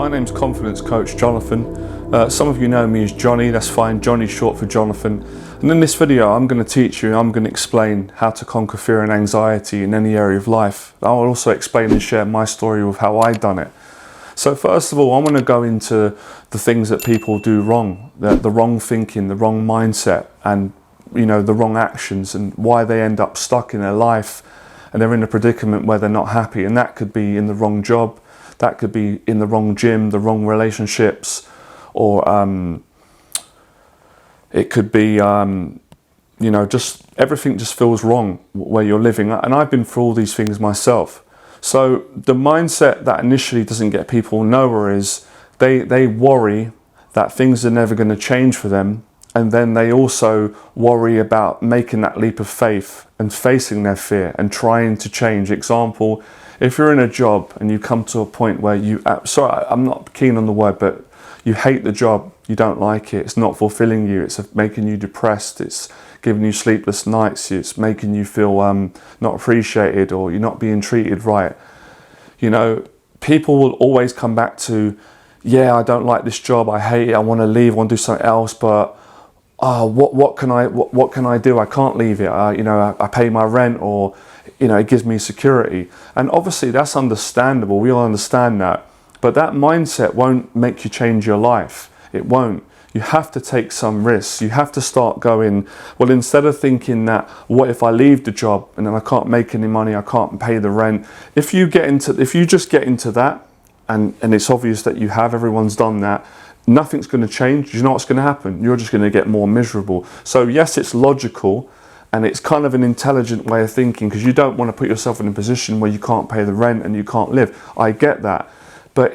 My name's Confidence Coach Jonathan. Some of you know me as Johnny, that's fine. Johnny's short for Jonathan. And in this video, I'm going to teach you, I'm going to explain how to conquer fear and anxiety in any area of life. I'll also explain and share my story of how I've done it. So first of all, I want to go into the things that people do wrong, the wrong thinking, the wrong mindset, and the wrong actions, and why they end up stuck in their life and they're in a predicament where they're not happy. And that could be in the wrong job, that could be in the wrong gym, the wrong relationships, or it could be just everything just feels wrong where you're living. And I've been through all these things myself. So the mindset that initially doesn't get people nowhere is they worry that things are never going to change for them, and then they also worry about making that leap of faith and facing their fear and trying to change. Example, if you're in a job and you come to a point where I'm not keen on the word, but you hate the job, you don't like it, it's not fulfilling you, it's making you depressed, it's giving you sleepless nights, it's making you feel not appreciated, or you're not being treated right. People will always come back to, yeah, I don't like this job, I hate it, I want to leave, I want to do something else, but what can I do? I can't leave it. I pay my rent, or it gives me security. And obviously that's understandable. We all understand that. But that mindset won't make you change your life. It won't. You have to take some risks. You have to start going, well, instead of thinking that, what if I leave the job and then I can't make any money, I can't pay the rent. If you just get into that, and it's obvious that you have, everyone's done that, nothing's going to change. You know what's going to happen? You're just going to get more miserable. So yes, it's logical, and it's kind of an intelligent way of thinking, because you don't want to put yourself in a position where you can't pay the rent and you can't live. I get that. But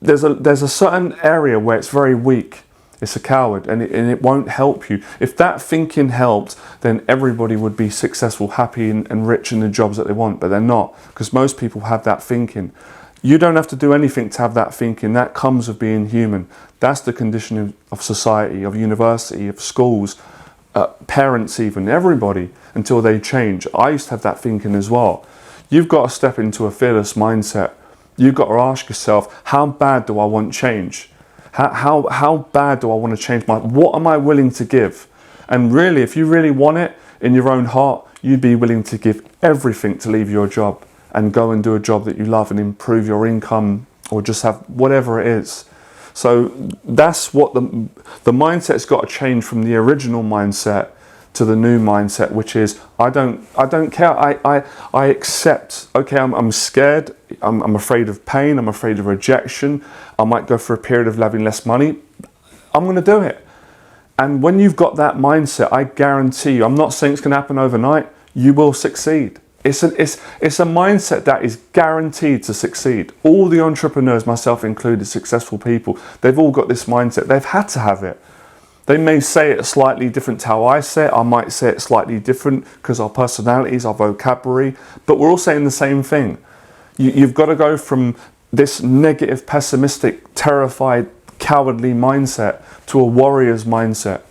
there's a certain area where it's very weak. It's a coward, and it won't help you. If that thinking helped, then everybody would be successful, happy and rich in the jobs that they want, but they're not, because most people have that thinking. You don't have to do anything to have that thinking. That comes with being human. That's the condition of society, of university, of schools, parents even, everybody, until they change. I used to have that thinking as well. You've got to step into a fearless mindset. You've got to ask yourself, how bad do I want change? How bad do I want to change what am I willing to give? And really, if you really want it in your own heart, you'd be willing to give everything to leave your job and go and do a job that you love and improve your income, or just have whatever it is. So that's what the mindset's got to change from the original mindset to the new mindset, which is, I don't care. I accept. Okay, I'm scared. I'm afraid of pain. I'm afraid of rejection. I might go for a period of having less money. I'm going to do it. And when you've got that mindset, I guarantee you, I'm not saying it's going to happen overnight, you will succeed. It's a mindset that is guaranteed to succeed. All the entrepreneurs, myself included, successful people, they've all got this mindset. They've had to have it. They may say it slightly different to how I say it. I might say it slightly different because our personalities, our vocabulary, but we're all saying the same thing. You've got to go from this negative, pessimistic, terrified, cowardly mindset to a warrior's mindset.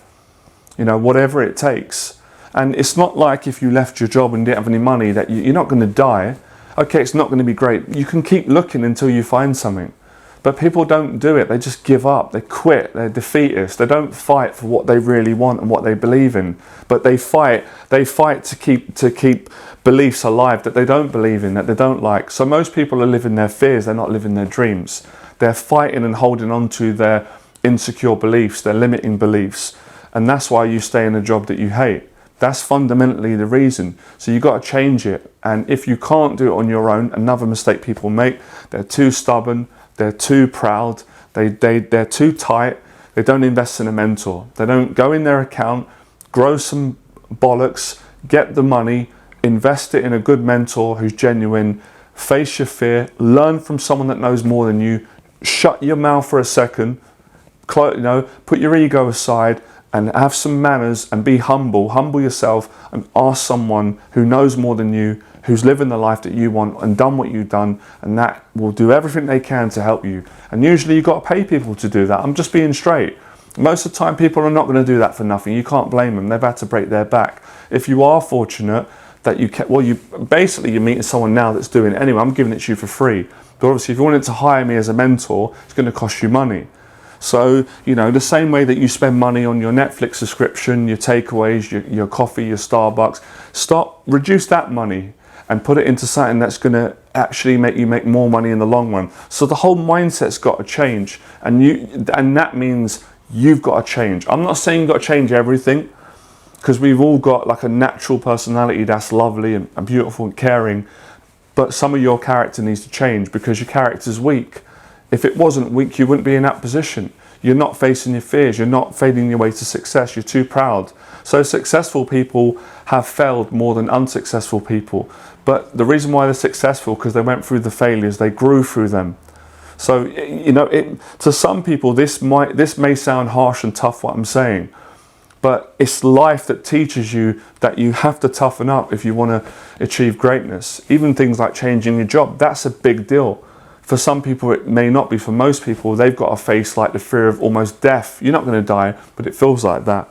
Whatever it takes. And it's not like if you left your job and didn't have any money that you're not going to die. Okay, it's not going to be great. You can keep looking until you find something. But people don't do it. They just give up. They quit. They're defeatists. They don't fight for what they really want and what they believe in. But they fight. They fight to keep beliefs alive that they don't believe in, that they don't like. So most people are living their fears. They're not living their dreams. They're fighting and holding on to their insecure beliefs, their limiting beliefs. And that's why you stay in a job that you hate. That's fundamentally the reason. So you've got to change it. And if you can't do it on your own, another mistake people make, they're too stubborn, they're too proud, they're too tight, they don't invest in a mentor. They don't go in their account, grow some bollocks, get the money, invest it in a good mentor who's genuine, face your fear, learn from someone that knows more than you, shut your mouth for a second, put your ego aside, and have some manners and be humble yourself, and ask someone who knows more than you, who's living the life that you want and done what you've done, and that will do everything they can to help you. And usually you've got to pay people to do that. I'm just being straight. Most of the time people are not going to do that for nothing. You can't blame them. They've had to break their back. If you are fortunate, that you can, well, you're meeting someone now that's doing it anyway. I'm giving it to you for free. But obviously, if you wanted to hire me as a mentor, it's going to cost you money. So, you know, the same way that you spend money on your Netflix subscription, your takeaways, your coffee, your Starbucks, reduce that money and put it into something that's going to actually make you make more money in the long run. So the whole mindset's got to change, and that means you've got to change. I'm not saying you've got to change everything, because we've all got like a natural personality that's lovely and beautiful and caring, but some of your character needs to change because your character's weak. If it wasn't weak, you wouldn't be in that position. You're not facing your fears. You're not fading your way to success. You're too proud. So successful people have failed more than unsuccessful people. But the reason why they're successful, because they went through the failures, they grew through them. So, you know, to some people, this may sound harsh and tough, what I'm saying, but it's life that teaches you that you have to toughen up if you want to achieve greatness. Even things like changing your job, that's a big deal. For some people, it may not be. For most people, they've got to face like the fear of almost death. You're not going to die, but it feels like that.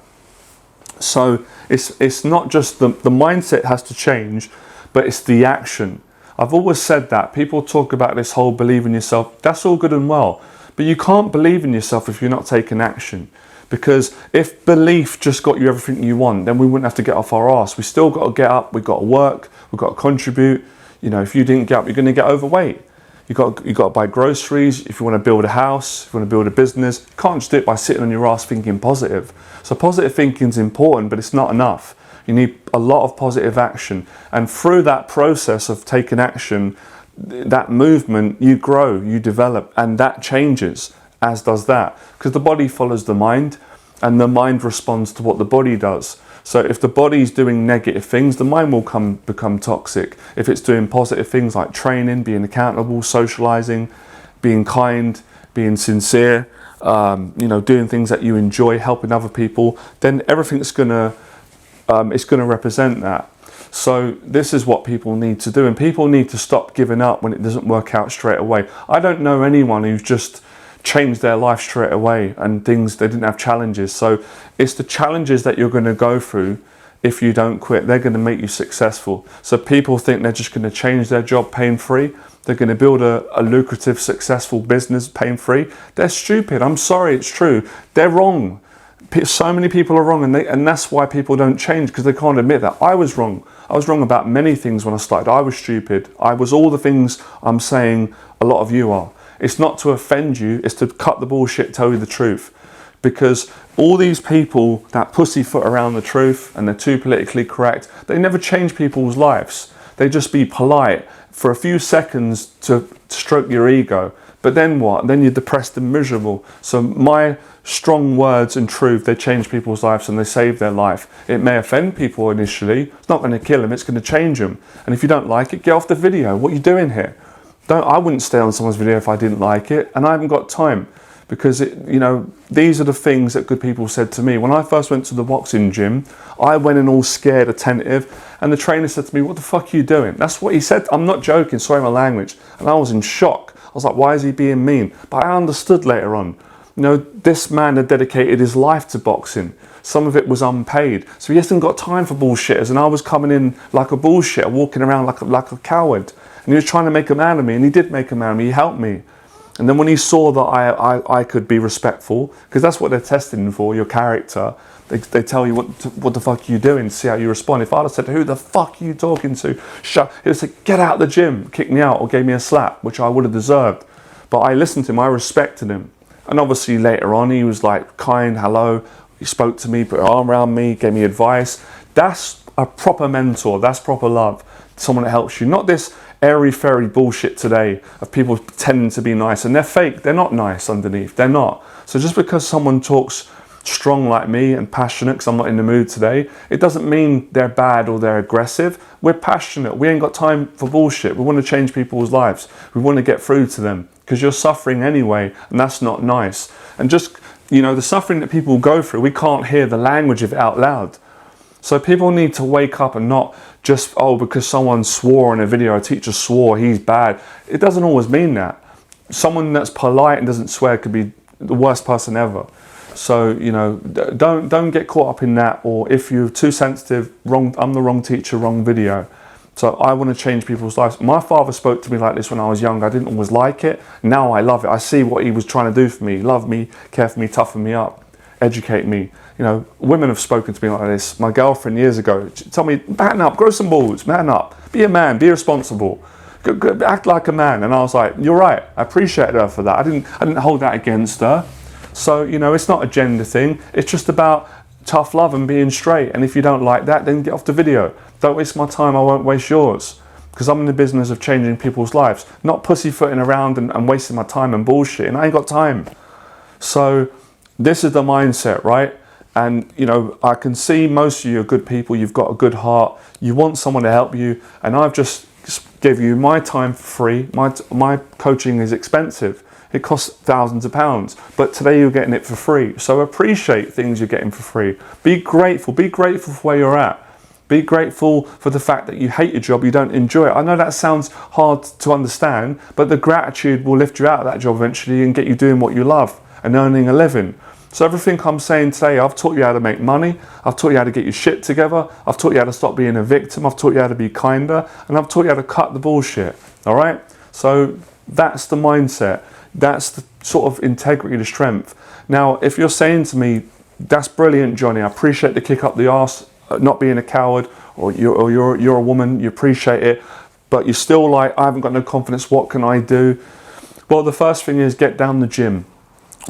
So it's not just the mindset has to change, but it's the action. I've always said that. People talk about this whole believe in yourself. That's all good and well, but you can't believe in yourself if you're not taking action. Because if belief just got you everything you want, then we wouldn't have to get off our arse. We still got to get up. We've got to work. We've got to contribute. You know, if you didn't get up, you're going to get overweight. You got to buy groceries. If you want to build a house, if you want to build a business, you can't just do it by sitting on your ass thinking positive. So positive thinking is important, but it's not enough. You need a lot of positive action. And through that process of taking action, that movement, you grow, you develop, and that changes, as does that. Because the body follows the mind, and the mind responds to what the body does. So if the body's doing negative things, the mind will become toxic. If it's doing positive things like training, being accountable, socializing, being kind, being sincere, you know, doing things that you enjoy, helping other people, then everything's it's gonna represent that. So this is what people need to do, and people need to stop giving up when it doesn't work out straight away. I don't know anyone who's just changed their life straight away and they didn't have challenges. So it's the challenges that you're going to go through. If you don't quit, they're going to make you successful. So people think they're just going to change their job pain-free. They're going to build a lucrative, successful business pain-free. They're stupid. I'm sorry, it's true. They're wrong. So many people are wrong, and that's why people don't change, because they can't admit that. I was wrong. I was wrong about many things when I started. I was stupid. I was all the things I'm saying a lot of you are. It's not to offend you, it's to cut the bullshit, tell you the truth. Because all these people that pussyfoot around the truth and they're too politically correct, they never change people's lives. They just be polite for a few seconds to stroke your ego. But then what? Then you're depressed and miserable. So my strong words and truth, they change people's lives and they save their life. It may offend people initially. It's not going to kill them, it's going to change them. And if you don't like it, get off the video. What are you doing here? I wouldn't stay on someone's video if I didn't like it, and I haven't got time, because you know, these are the things that good people said to me. When I first went to the boxing gym, I went in all scared, attentive, and the trainer said to me, "What the fuck are you doing?" That's what he said. I'm not joking, sorry my language. And I was in shock. I was like, why is he being mean? But I understood later on. You know, this man had dedicated his life to boxing. Some of it was unpaid. So he hasn't got time for bullshitters, and I was coming in like a bullshitter, walking around like a coward. And he was trying to make a man of me, and he did make a man of me. He helped me. And then when he saw that I could be respectful, because that's what they're testing for, your character. They tell you what the fuck are you doing, see how you respond. If I'd have said, who the fuck are you talking to? Shut. He'd have said, get out of the gym, kick me out, or gave me a slap, which I would have deserved. But I listened to him, I respected him. And obviously later on, he was like kind, hello. He spoke to me, put an arm around me, gave me advice. That's a proper mentor, that's proper love. Someone that helps you, not this airy-fairy bullshit today of people pretending to be nice, and they're fake. They're not nice underneath. They're not. So just because someone talks strong like me and passionate, because I'm not in the mood today, it doesn't mean they're bad or they're aggressive. We're passionate. We ain't got time for bullshit. We want to change people's lives. We want to get through to them, because you're suffering anyway, and that's not nice. And just, you know, the suffering that people go through, we can't hear the language of it out loud. So people need to wake up and not just, oh, because someone swore in a video, a teacher swore, he's bad. It doesn't always mean that. Someone that's polite and doesn't swear could be the worst person ever. So, you know, don't get caught up in that, or if you're too sensitive, I'm the wrong teacher, wrong video. So I want to change people's lives. My father spoke to me like this when I was young. I didn't always like it. Now I love it. I see what he was trying to do for me. Love me, care for me, toughen me up, educate me. You know, women have spoken to me like this. My girlfriend years ago, she told me, man up, grow some balls, man up. Be a man, be responsible. Act like a man. And I was like, you're right. I appreciated her for that. I didn't hold that against her. So, you know, it's not a gender thing. It's just about tough love and being straight. And if you don't like that, then get off the video. Don't waste my time, I won't waste yours. Because I'm in the business of changing people's lives, not pussyfooting around and wasting my time and bullshit. And I ain't got time. So this is the mindset, right? And, you know, I can see most of you are good people. You've got a good heart. You want someone to help you. And I've just give you my time for free. My coaching is expensive. It costs thousands of pounds, but today you're getting it for free. So appreciate things you're getting for free. Be grateful for where you're at. Be grateful for the fact that you hate your job, you don't enjoy it. I know that sounds hard to understand, but the gratitude will lift you out of that job eventually and get you doing what you love and earning a living. So everything I'm saying today, I've taught you how to make money, I've taught you how to get your shit together, I've taught you how to stop being a victim, I've taught you how to be kinder, and I've taught you how to cut the bullshit, all right? So that's the mindset. That's the sort of integrity, the strength. Now, if you're saying to me, that's brilliant, Johnny, I appreciate the kick up the arse, not being a coward, or you're a woman, you appreciate it, but you're still like, I haven't got no confidence, what can I do? Well, the first thing is get down the gym.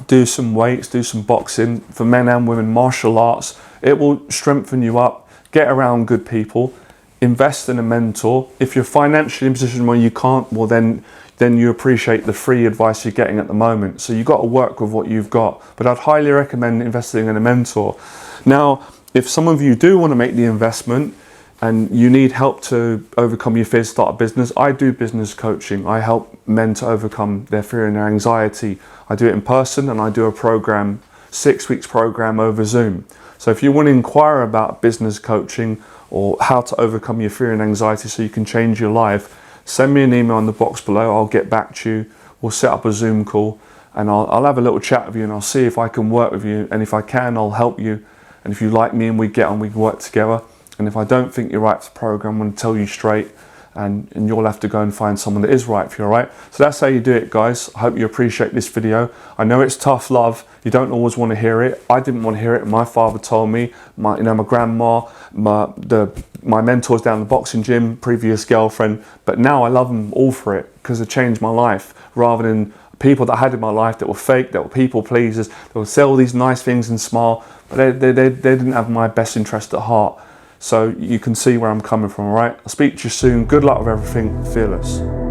Do some weights, do some boxing, for men and women, martial arts. It will strengthen you up. Get around good people. Invest in a mentor. If you're financially in a position where you can't, well then you appreciate the free advice you're getting at the moment. So you've got to work with what you've got. But I'd highly recommend investing in a mentor. Now, if some of you do want to make the investment and you need help to overcome your fears, start a business, I do business coaching. I help men to overcome their fear and their anxiety. I do it in person, and I do a program, 6 weeks program over Zoom. So if you want to inquire about business coaching or how to overcome your fear and anxiety so you can change your life, send me an email in the box below. I'll get back to you. We'll set up a Zoom call, and I'll have a little chat with you, and I'll see if I can work with you. And if I can, I'll help you. And if you like me and we get on, we can work together. And if I don't think you're right for the program, I'm going to tell you straight, and you'll have to go and find someone that is right for you, all right? So that's how you do it, guys. I hope you appreciate this video. I know it's tough love. You don't always want to hear it. I didn't want to hear it. My father told me, my grandma, my mentors down the boxing gym, previous girlfriend, but now I love them all for it because it changed my life, rather than people that I had in my life that were fake, that were people pleasers, that would sell these nice things and smile, but they didn't have my best interest at heart. So you can see where I'm coming from, all right? I'll speak to you soon. Good luck with everything. Fearless.